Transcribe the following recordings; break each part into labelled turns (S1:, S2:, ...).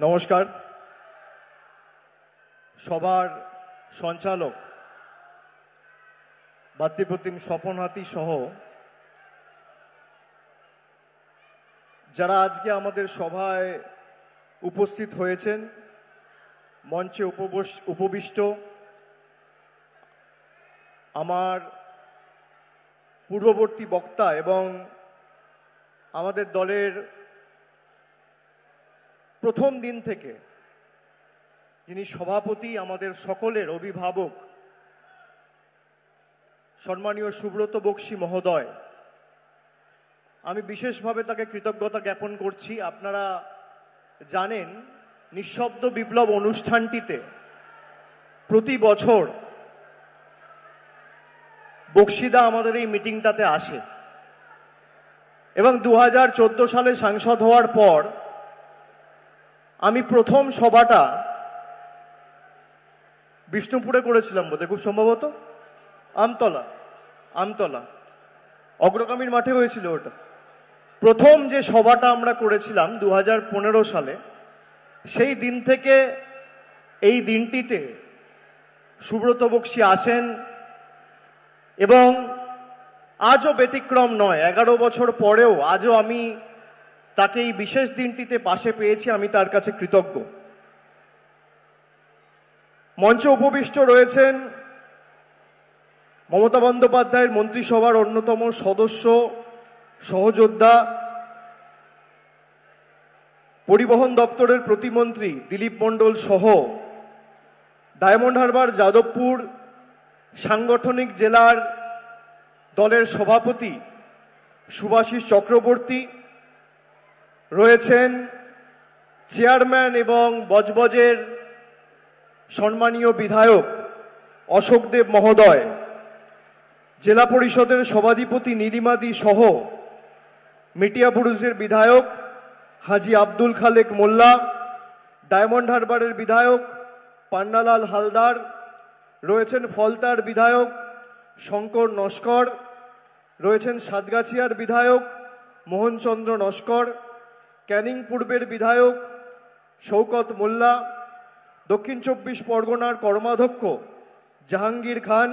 S1: নমস্কার। সবার সঞ্চালক ভাতৃপ্রতিম স্বপন হাতি সহ যারা আজকে আমাদের সভায় উপস্থিত হয়েছেন, মঞ্চে উপবিষ্ট আমার পূর্ববর্তী বক্তা এবং আমাদের দলের প্রথম দিন থেকে যিনি সভাপতি, আমাদের সকলের অভিভাবক সম্মানীয় সুব্রত বক্সী মহোদয়, আমি বিশেষভাবে তাকে কৃতজ্ঞতা জ্ঞাপন করছি। আপনারা জানেন, নিঃশব্দ বিপ্লব অনুষ্ঠানটিতে প্রতি বছর বক্সিদা আমাদের এই মিটিংটাতে আসে এবং 2014 সালে সাংসদ হওয়ার পর আমি প্রথম সভাটা বিষ্ণুপুরে করেছিলাম বোধহয়, খুব সম্ভবত আমতলা অগ্রগামীর মাঠে হয়েছিল ওটা। প্রথম যে সভাটা আমরা করেছিলাম 2015 সালে, সেই দিন থেকে এই দিনটিতে সুব্রত বক্সী আসেন এবং আজও ব্যতিক্রম নয়। 11 বছর পরেও আজও আমি তাকে এই বিশেষ দিনটিতে পাশে পেয়েছি, আমি তার কাছে কৃতজ্ঞ। মঞ্চে উপবিষ্ট রয়েছেন মমতা বন্দ্যোপাধ্যায়ের মন্ত্রিসভার অন্যতম সদস্য, সহযোদ্ধা, পরিবহন দপ্তরের প্রতিমন্ত্রী দিলীপ মণ্ডল সহ ডায়মন্ড হারবার যাদবপুর সাংগঠনিক জেলার দলের সভাপতি সুভাষিস চক্রবর্তী রয়েছেন, চেয়ারম্যান এবং বজবজের সম্মানীয় বিধায়ক অশোকদেব মহোদয়, জেলা পরিষদের সভাধিপতি নীলিমাদি সহ মিটিয়াবুরুজের বিধায়ক হাজি আব্দুল খালেক মোল্লা, ডায়মন্ড হারবারের বিধায়ক পান্নালাল হালদার, রয়েছেন ফলতার বিধায়ক শঙ্কর নস্কর, রয়েছেন সাতগাছিয়ার বিধায়ক মোহনচন্দ্র নস্কর, ক্যানিং পূর্বের বিধায়ক শৌকত মোল্লা, দক্ষিণ 24 পরগনার কর্মাধ্যক্ষ জাহাঙ্গীর খান,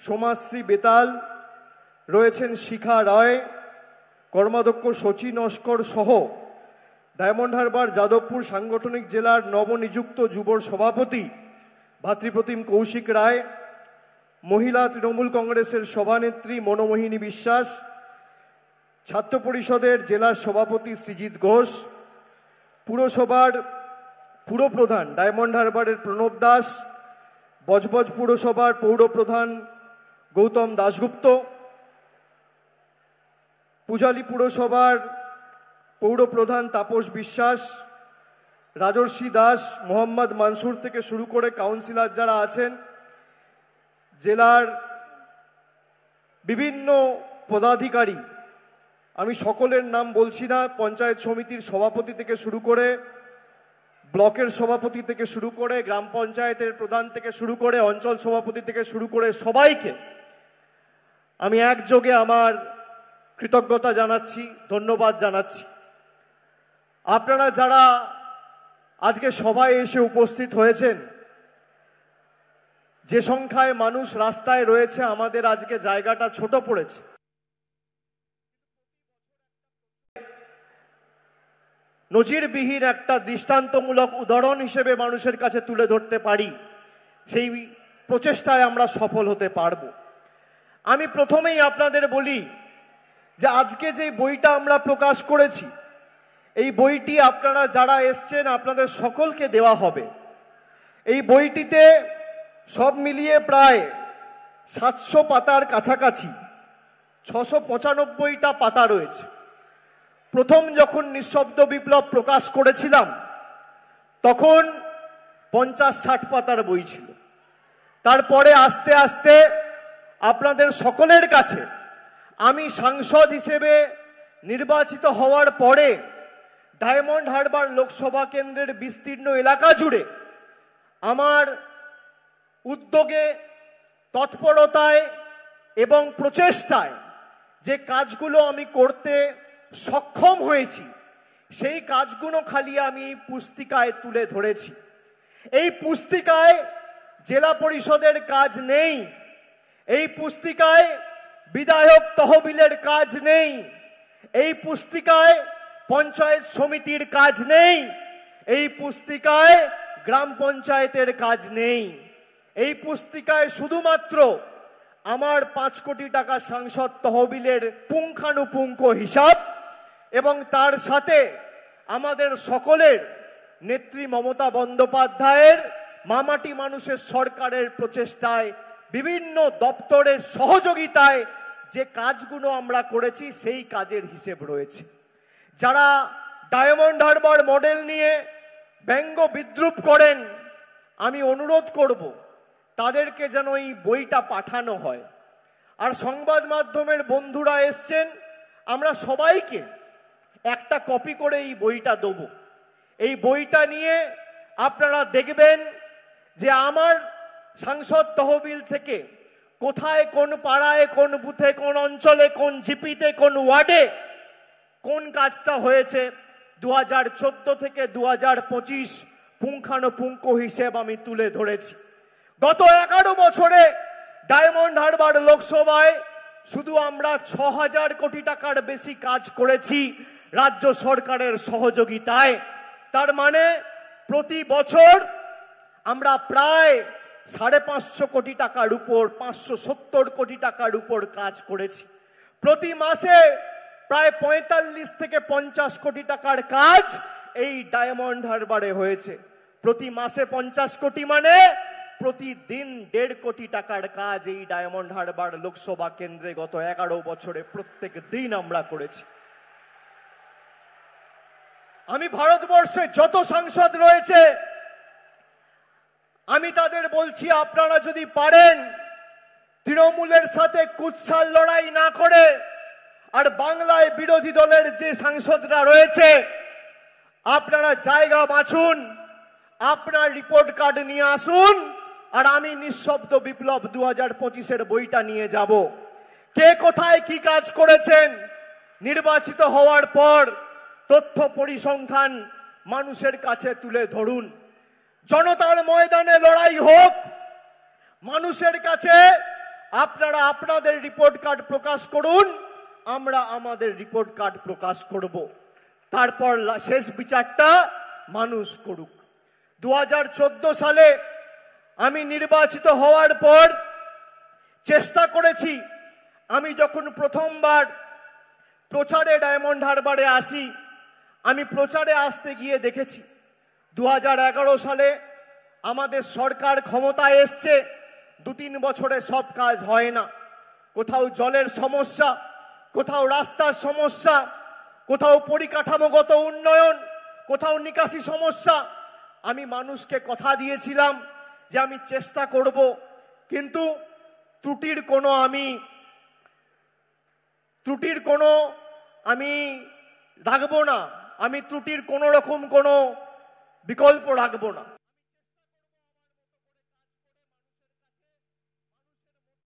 S1: সোমাশ্রী বেতাল, রয়েছেন শিখা রায়, কর্মাধ্যক্ষ শচী নস্কর সহ ডায়মন্ড হারবার যাদবপুর সাংগঠনিক জেলার নবনিযুক্ত যুবর সভাপতি ভাতৃপ্রতিম কৌশিক রায়, মহিলা তৃণমূল কংগ্রেসের সভানেত্রী মনোমোহিনী বিশ্বাস, ছাত্র পরিষদের জেলার সভাপতি সৃজিত ঘোষ, পুরসভার পুরপ্রধান ডায়মন্ড হারবারের প্রণব দাস, বজবজ পুরসভার পৌরপ্রধান গৌতম দাশগুপ্ত, পূজালী পুরসভার পৌরপ্রধান তাপস বিশ্বাস, রাজর্ষি দাস, মোহাম্মদ মানসুর থেকে শুরু করে কাউন্সিলর যারা আছেন, জেলার বিভিন্ন পদাধিকারী, আমি সকলের নাম বলছি না, পঞ্চায়েত সমিতির সভাপতি থেকে শুরু করে ব্লকের সভাপতি থেকে শুরু করে গ্রাম পঞ্চায়েতের প্রধান থেকে শুরু করে অঞ্চল সভাপতি থেকে শুরু করে সবাইকে আমি একযোগে আমার কৃতজ্ঞতা জানাচ্ছি, ধন্যবাদ জানাচ্ছি। আপনারা যারা আজকে সভায় এসে উপস্থিত হয়েছেন, যে সংখ্যায় মানুষ রাস্তায় রয়েছে, আমাদের আজকে জায়গাটা ছোট পড়েছে। নজিরবিহীন একটা দৃষ্টান্তমূলক উদাহরণ হিসেবে মানুষের কাছে তুলে ধরতে পারি, সেই প্রচেষ্টায় আমরা সফল হতে পারব। আমি প্রথমেই আপনাদের বলি যে আজকে যে বইটা আমরা প্রকাশ করেছি, এই বইটি আপনারা যারা এসছেন আপনাদের সকলকে দেওয়া হবে। এই বইটিতে সব মিলিয়ে প্রায় 700 পাতার কাছাকাছি, 695টা পাতা রয়েছে। প্রথম যখন নিঃশব্দ বিপ্লব প্রকাশ করেছিলাম তখন 50-60 পাতার বই ছিল। তারপরে আস্তে আস্তে আপনাদের সকলের কাছে আমি সাংসদ হিসেবে নির্বাচিত হওয়ার পরে ডায়মন্ড হারবার লোকসভা কেন্দ্রের বিস্তীর্ণ এলাকা জুড়ে আমার উদ্যোগে, তৎপরতায় এবং প্রচেষ্টায় যে কাজগুলো আমি করতে সক্ষম হয়েছি, সেই কাজগুলো খালি আমি পুস্তিকায় তুলে ধরেছি। এই পুস্তিকায় জেলা পরিষদের কাজ নেই, এই পুস্তিকায় বিধায়ক তহবিলের কাজ নেই, এই পুস্তিকায় পঞ্চায়েত সমিতির কাজ নেই, এই পুস্তিকায় গ্রাম পঞ্চায়েতের কাজ নেই। এই পুস্তিকায় শুধুমাত্র আমার 5 কোটি টাকা সাংসদ তহবিলের পুঙ্খানুপুঙ্খ হিসাব এবং তার সাথে আমাদের সকলের নেত্রী মমতা বন্দ্যোপাধ্যায়ের মামাটি মানুষের সরকারের প্রচেষ্টায় বিভিন্ন দপ্তরের সহযোগিতায় যে কাজগুলো আমরা করেছি সেই কাজের হিসেব রয়েছে। যারা ডায়মন্ড হারবার মডেল নিয়ে ব্যঙ্গ বিদ্রুপ করেন, আমি অনুরোধ করব তাদেরকে যেন এই বইটা পাঠানো হয়। আর সংবাদ মাধ্যমের বন্ধুরা এসছেন, আমরা সবাইকে একটা কপি করে এই বইটা দেব। এই বইটা নিয়ে আপনারা দেখবেন যে আমার সাংসদ তহবিল থেকে কোথায়, কোন পাড়ায়, কোন বুথে, কোন অঞ্চলে, কোন জিপিতে, কোন ওয়ার্ডে কোন কাজটা হয়েছে 2014 থেকে 2025 পুঙ্খানুপুঙ্খ হিসেব আমি তুলে ধরেছি। গত 11 বছরে ডায়মন্ড হারবার লোকসভায় শুধু আমরা 6000 কোটি টাকার বেশি কাজ করেছি রাজ্য সরকারের সহযোগিতায়। তার মানে প্রতি বছর আমরা প্রায় 550 কোটি টাকার উপর, 570 কোটি টাকার উপর কাজ করেছি। প্রতি মাসে প্রায় 45 থেকে 50 কোটি টাকার কাজ এই ডায়মন্ড হারবারে হয়েছে। প্রতি মাসে 50 কোটি মানে প্রতিদিন 1.5 কোটি টাকার কাজ এই ডায়মন্ড হারবার লোকসভা কেন্দ্রে গত 11 বছরে প্রত্যেক দিন আমরা করেছি। আমি ভারতবর্ষে যত সাংসদ রয়েছে আমি তাদের বলছি, আপনারা যদি পারেন তৃণমূলের সাথে কুৎসার লড়াই না করে আর বাংলায় বিরোধী দলের যে সাংসদরা রয়েছে আপনারা জায়গা বাছুন, আপনার রিপোর্ট কার্ড নিয়ে আসুন, আর আমি নিঃশব্দ বিপ্লব 2025-এর বইটা নিয়ে যাব। কে কোথায় কি কাজ করেছেন নির্বাচিত হওয়ার পর তথ্য পরিসংখ্যান মানুষের কাছে তুলে ধরুন। জনতার ময়দানে লড়াই হোক, মানুষের কাছে আপনারা আপনাদের রিপোর্ট কার্ড প্রকাশ করুন, আমরা আমাদের রিপোর্ট কার্ড প্রকাশ করব। তারপর শেষ বিচারটা মানুষ করুক। 2014 সালে আমি নির্বাচিত হওয়ার পর চেষ্টা করেছি, আমি যখন প্রথমবার প্রচারে ডায়মন্ড হারবারে আসি, আমি প্রচারে আসতে গিয়ে দেখেছি 2011 সালে আমাদের সরকার ক্ষমতায় এসছে, 2-3 বছরে সব কাজ হয় না। কোথাও জলের সমস্যা, কোথাও রাস্তার সমস্যা, কোথাও পরিকাঠামোগত উন্নয়ন, কোথাও নিকাশি সমস্যা। আমি মানুষকে কথা দিয়েছিলাম যে আমি চেষ্টা করব, কিন্তু ত্রুটির কোনো আমি রাখবো না, আমি ত্রুটির কোনো রকম কোনো বিকল্প রাখবো না।